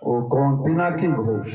वो कौन, Pinaki Ghosh,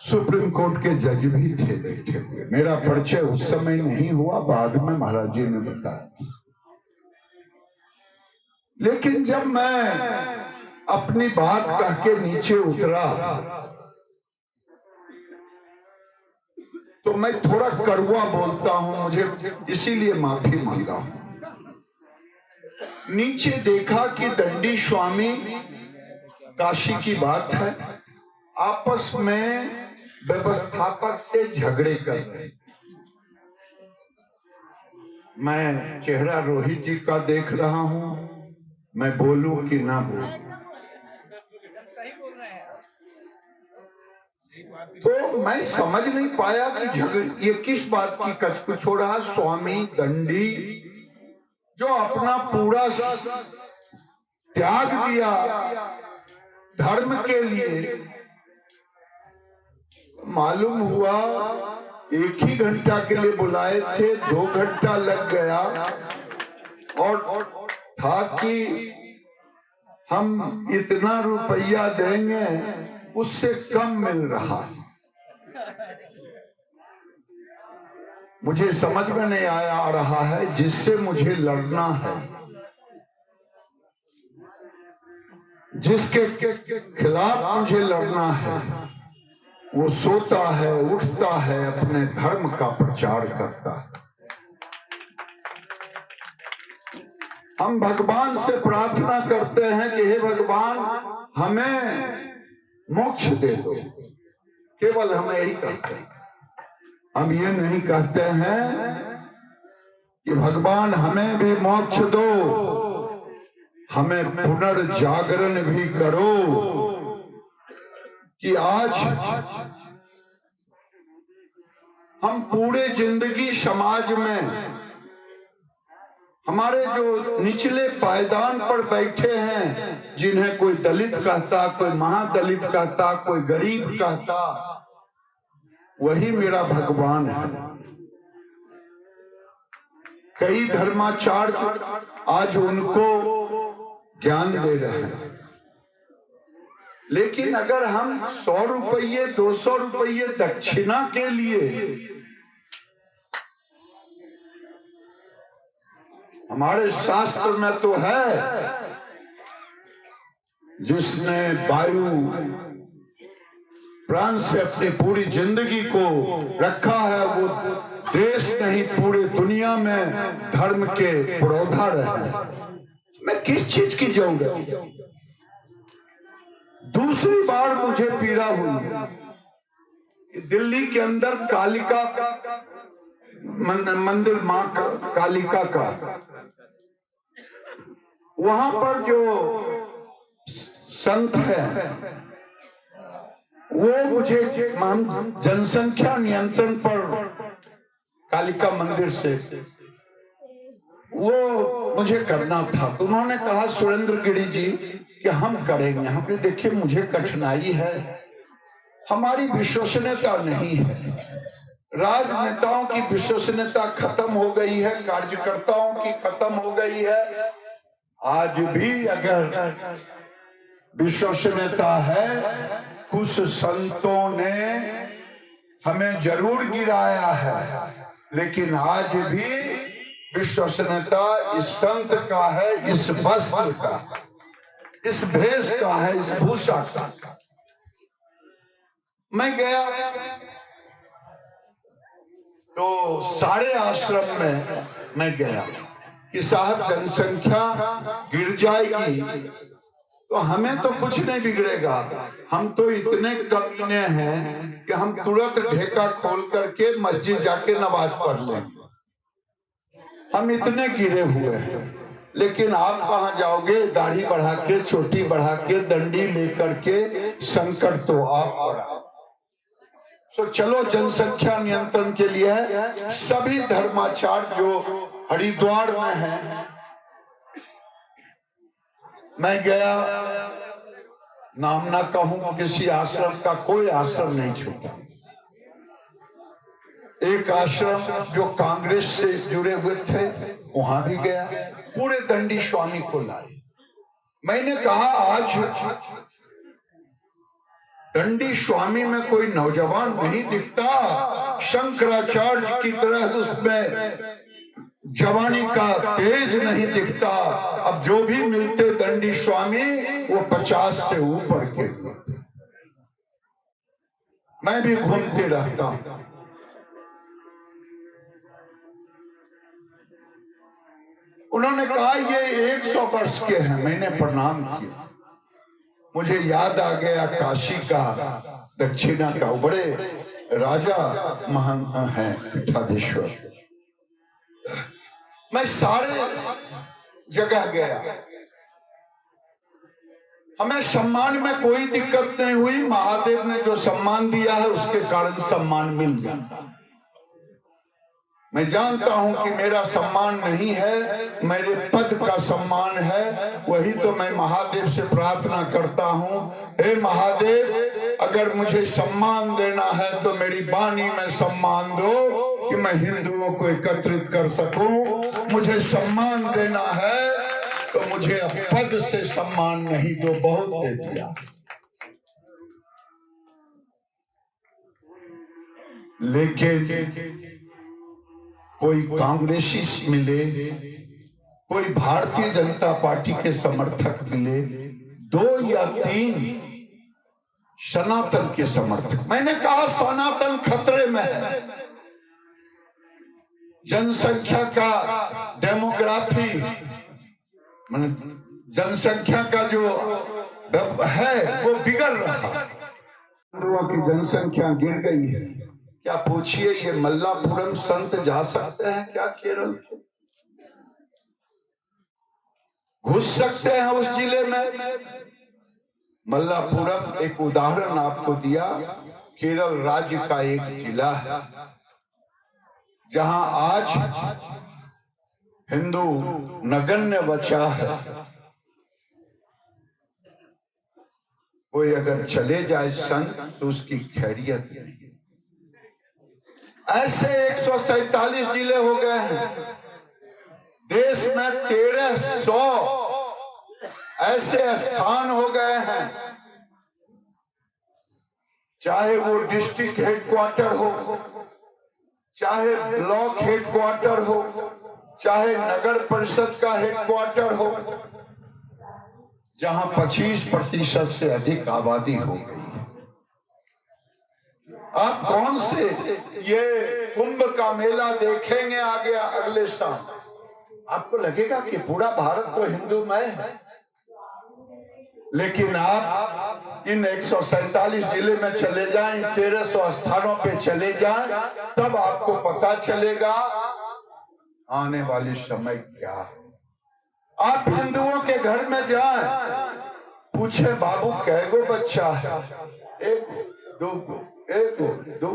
supreme court के जज भी थे बैठे हुए। मेरा परिचय उस समय नहीं हुआ, बाद में महाराज जी ने बताया। लेकिन जब मैं अपनी बात कह के नीचे उतरा तो मैं थोड़ा कड़वा बोलता हूं, मुझे इसीलिए माफी मांगा हूं। नीचे देखा कि दंडी स्वामी, काशी की बात है, आपस में व्यवस्थापक से झगड़े कर रहे। मैं चेहरा रोहित जी का देख रहा हूं, मैं बोलूं कि ना बोलूं। तो मैं समझ नहीं पाया कि झगड़े ये किस बात की कचकुच हो रहा। स्वामी दंडी जो अपना पूरा त्याग दिया धर्म के लिए, मालूम हुआ 1 ही घंटा के लिए बुलाए थे, 2 घंटा लग गया और था कि हम इतना रुपया देंगे, उससे कम मिल रहा है। मुझे समझ में नहीं आ रहा है जिससे मुझे लड़ना है, जिसके खिलाफ मुझे लड़ना है, वो सोता है, उठता है, अपने धर्म का प्रचार करता है। हम भगवान से प्रार्थना करते हैं कि हे भगवान हमें मोक्ष दे दो, केवल हमें यही कहते हैं। हम ये नहीं कहते हैं कि भगवान हमें भी मोक्ष दो, हमें पुनर्जागरण भी करो कि आज हम पूरे जिंदगी समाज में हमारे जो निचले पायदान पर बैठे हैं, जिन्हें कोई दलित कहता, कोई महादलित कहता, कोई गरीब कहता, वही मेरा भगवान है। कई धर्माचार्य आज उनको ज्ञान दे रहे हैं, लेकिन अगर हम 100 रुपये 200 रुपये दक्षिणा के लिए, हमारे शास्त्र में तो है, जिसने वायु प्राण से अपनी पूरी जिंदगी को रखा है, वो देश नहीं पूरे दुनिया में धर्म के पुरोधा रहे। मैं किस चीज की जरूरत। दूसरी बार मुझे पीड़ा हुई, दिल्ली के अंदर कालिका मंदिर, मां कालिका का, वहां पर जो संत है वो मुझे जनसंख्या नियंत्रण पर कालिका मंदिर से वो मुझे करना था, तो उन्होंने कहा सुरेंद्र गिरी जी कि हम करेंगे। हमने देखिए मुझे कठिनाई है, हमारी विश्वसनीयता नहीं है, राजनेताओं की विश्वसनीयता खत्म हो गई है, कार्यकर्ताओं की खत्म हो गई है। आज भी अगर विश्वसनीयता है, कुछ संतों ने हमें जरूर गिराया है, लेकिन आज भी विश्वसनीयता इस संत का है, इस वस्त्र का, इस भेष का है, इस भूषा का। मैं गया तो सारे आश्रम में मैं गया कि साहब जनसंख्या गिर जाएगी तो हमें तो कुछ नहीं बिगड़ेगा, हम तो इतने कमीने हैं कि हम तुरंत ढेका खोल करके मस्जिद जाके नमाज पढ़ लेंगे, हम इतने गिरे हुए हैं। लेकिन आप कहाँ जाओगे, दाढ़ी बढ़ा के, चोटी बढ़ा के, दंडी लेकर के, संकट तो आप पड़ा। तो चलो जनसंख्या नियंत्रण के लिए सभी धर्माचार्य जो हरिद्वार में हैं, मैं गया, नाम ना कहूं, किसी आश्रम का कोई आश्रम नहीं छूटा। एक आश्रम जो कांग्रेस से जुड़े हुए थे वहां भी गया, पूरे दंडी स्वामी को लाए। मैंने कहा आज दंडी स्वामी में कोई नौजवान नहीं दिखता, शंकराचार्य की तरह उसमें जवानी का तेज नहीं दिखता। अब जो भी मिलते दंडी स्वामी वो 50 से ऊपर के मिलते। मैं भी घूमते रहता हूं। उन्होंने कहा ये 100 वर्ष के हैं। मैंने प्रणाम किया। मुझे याद आ गया काशी का, दक्षिणा का बड़े राजा महान हैं पीठाधीश्वर। मैं सारे जगह गया, हमें सम्मान में कोई दिक्कत नहीं हुई। महादेव ने जो सम्मान दिया है उसके कारण सम्मान मिल गया। मैं जानता हूं कि मेरा सम्मान नहीं है, मेरे पद का सम्मान है। वही तो मैं महादेव से प्रार्थना करता हूं, हे महादेव, अगर मुझे सम्मान देना है तो मेरी वाणी में सम्मान दो कि मैं हिंदुओं को एकत्रित कर सकूं। मुझे सम्मान देना है तो मुझे अब पद से सम्मान नहीं दो, बहुत दे दिया। लेकिन कोई कांग्रेसी मिले, कोई भारतीय जनता पार्टी के समर्थक मिले, 2 या 3 सनातन के समर्थक। मैंने कहा सनातन खतरे में है। जनसंख्या का डेमोग्राफी, जनसंख्या का जो है वो बिगड़ रहा है। हिंदुओं की जनसंख्या गिर गई है। क्या पूछिए ये मल्लापुरम संत जा सकते हैं क्या केरल के? घुस सकते हैं उस जिले में? मल्लापुरम एक उदाहरण आपको दिया। केरल राज्य का एक जिला है जहां आज हिंदू नगण्य बचा है। कोई अगर चले जाए संत तो उसकी खैरियत नहीं। ऐसे 147 जिले हो गए हैं देश में। 1300 ऐसे स्थान हो गए हैं, चाहे वो डिस्ट्रिक्ट हेडक्वार्टर हो, चाहे ब्लॉक हेडक्वार्टर हो, चाहे नगर परिषद का हेडक्वार्टर हो, जहां 25% से अधिक आबादी हो गई। आप कौन से ये कुंभ का मेला देखेंगे आगे अगले साल, आपको लगेगा कि पूरा भारत तो हिंदूमय है। लेकिन आप इन 147 जिले में चले जाएं, 1300 स्थानों पे चले जाएं, तब आपको पता चलेगा आने वाली समय क्या है। आप हिंदुओं के घर में जाएं, पूछे बाबू कैगो बच्चा है? 1 2 1 2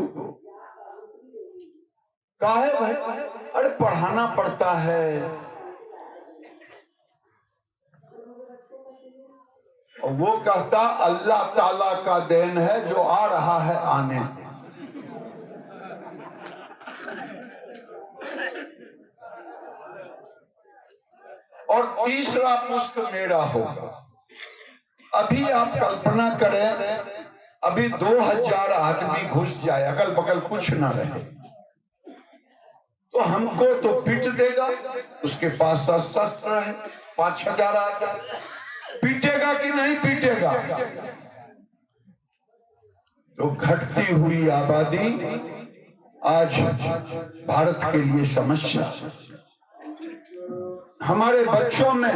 काहे भाई? अरे पढ़ाना पड़ता है। और वो कहता अल्लाह ताला का देन है, जो आ रहा है आने। और तीसरा पुष्प मेरा होगा। अभी आप कल्पना करें, अभी 2000 आदमी घुस जाए, अगल बगल कुछ ना रहे, तो हमको तो पीट देगा। उसके पास शस्त्र है, 5000 आ जाए, पीटेगा कि नहीं पीटेगा? तो घटती हुई आबादी आज भारत के लिए समस्या। हमारे बच्चों में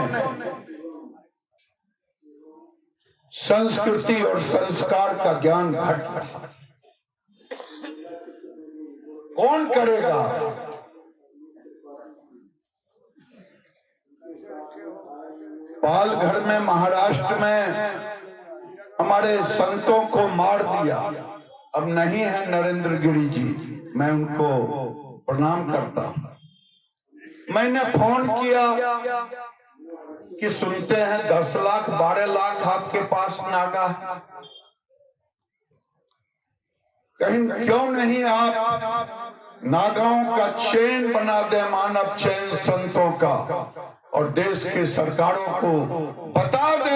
संस्कृति और संस्कार का ज्ञान घट रहा। कौन करेगा? पालघर में, महाराष्ट्र में हमारे संतों को मार दिया। अब नहीं है नरेंद्र गिरी जी, मैं उनको प्रणाम करता हूं। मैंने फोन किया कि सुनते हैं 10 लाख 12 लाख आपके पास नागा, कहीं क्यों नहीं आप नागाओं का चेन बना दे, मानव चेन संतों का, और देश के सरकारों को बता दे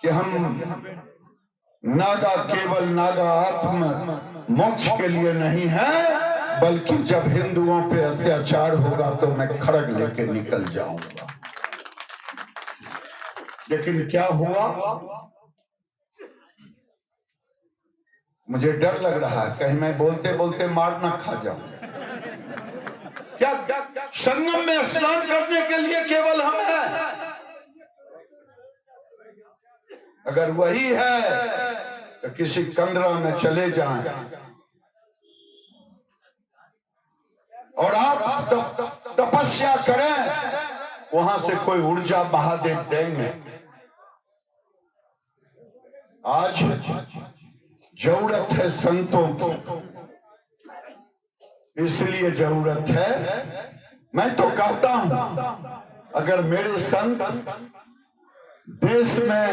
कि हम नागा केवल नागा आत्म मोक्ष के लिए नहीं है, बल्कि जब हिंदुओं पे अत्याचार होगा तो मैं खड़ग लेके निकल जाऊंगा। लेकिन क्या हुआ, मुझे डर लग रहा है कहीं मैं बोलते बोलते मार ना खा जाऊं। क्या संगम में स्नान करने के लिए केवल हम हैं? अगर वही है तो किसी कंदरा में चले जाएं और आप तपस्या करें, वहां से कोई ऊर्जा महादेव देंगे। आज जरूरत है संतों की, इसलिए जरूरत है। मैं तो कहता हूं अगर मेरे संत, देश में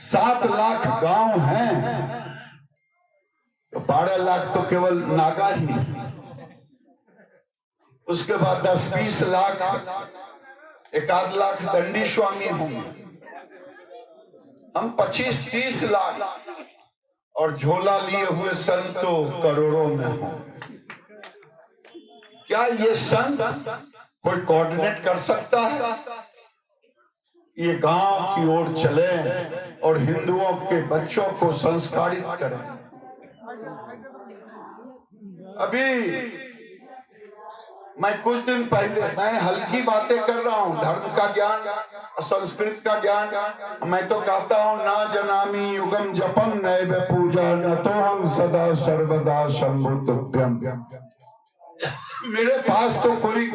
7 लाख गांव हैं तो 12 लाख तो केवल नागा ही, उसके बाद 10-20 लाख, 1 लाख दंडी स्वामी होंगे, हम 25-30 लाख और झोला लिए हुए संत तो करोड़ों में हों। क्या ये संत कोई कोऑर्डिनेट कर सकता है? ये गांव की ओर चले और हिंदुओं के बच्चों को संस्कारित करें। अभी मैं कुछ दिन पहले, मैं हल्की बातें कर रहा हूं, धर्म का ज्ञान, संस्कृत का ज्ञान। मैं तो कहता हूं ना जनामी युगम जपम नैव पूजा न तो हम सदा सर्वदा शंभुतुभ्यम। मेरे पास तो कोई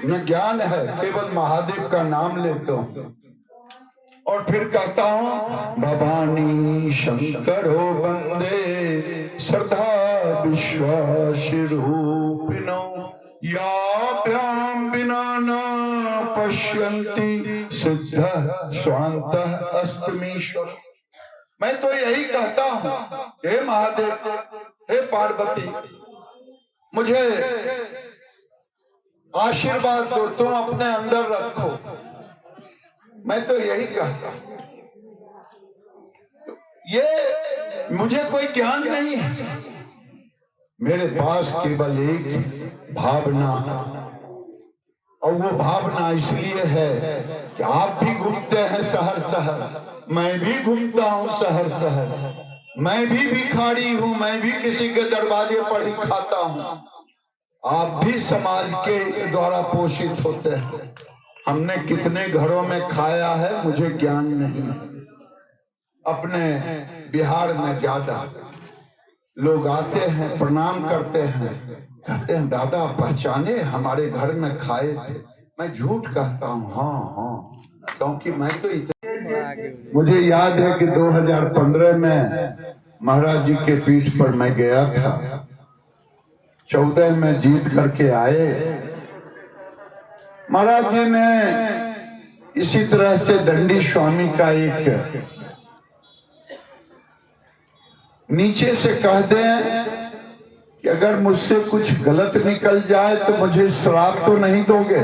न ज्ञान है, केवल महादेव का नाम लेता हूं और फिर कहता हूं भवानी शंकरो वंदे श्रद्धा विश्वास रूपिणो याभ्याम विना न पश्यन्ति सिद्ध स्वांत अस्तमीश्वर। मैं तो यही कहता हूं, हे महादेव, हे पार्वती, मुझे आशीर्वाद दो, तुम अपने अंदर रखो। मैं तो यही कहता हूं। ये मुझे कोई ज्ञान नहीं है, मेरे पास केवल एक भावना, और वो भावना इसलिए है कि आप भी घूमते हैं शहर शहर, मैं भी घूमता हूं शहर शहर, मैं भी भिखारी हूं, मैं भी किसी के दरवाजे पर ही खाता हूं। आप भी समाज के द्वारा पोषित होते हैं। हमने कितने घरों में खाया है मुझे ज्ञान नहीं। अपने बिहार में ज्यादा लोग आते हैं, प्रणाम करते हैं, कहते हैं दादा पहचाने, हमारे घर में खाए थे। मैं झूठ कहता हूँ, हाँ, क्योंकि मैं तो मुझे याद है कि 2015 में महाराज जी के पीठ पर मैं गया था, 14 में जीत करके आए। महाराज जी ने इसी तरह से दंडी स्वामी का एक नीचे से कह दें कि अगर मुझसे कुछ गलत निकल जाए तो मुझे श्राप तो नहीं दोगे?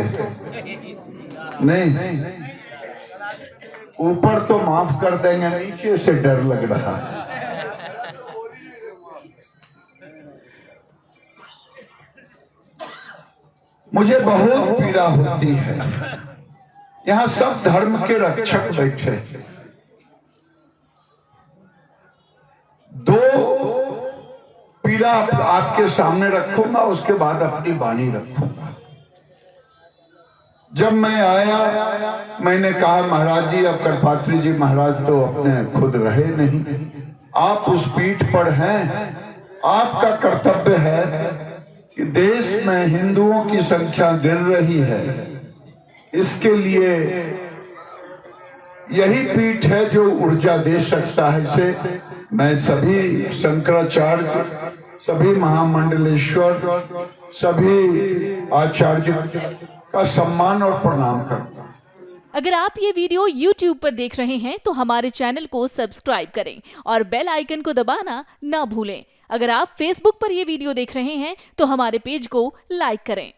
नहीं, ऊपर तो माफ कर देंगे, नीचे से डर लग रहा है। मुझे बहुत पीड़ा होती है। यहाँ सब धर्म के रक्षक बैठे, दो पीड़ा आपके सामने रखूंगा, उसके बाद अपनी वाणी रखूंगा। जब मैं आया मैंने कहा महाराज जी, अब कटपात्री जी महाराज तो अपने खुद रहे नहीं, आप उस पीठ पर हैं, आपका कर्तव्य है कि देश में हिंदुओं की संख्या गिर रही है, इसके लिए यही पीठ है जो ऊर्जा दे सकता है। इसे मैं सभी शंकराचार्य, सभी महामंडलेश्वर, सभी आचार्य का सम्मान और प्रणाम करता हूं। अगर आप ये वीडियो YouTube पर देख रहे हैं तो हमारे चैनल को सब्सक्राइब करें और बेल आइकन को दबाना ना भूलें। अगर आप Facebook पर ये वीडियो देख रहे हैं तो हमारे पेज को लाइक करें।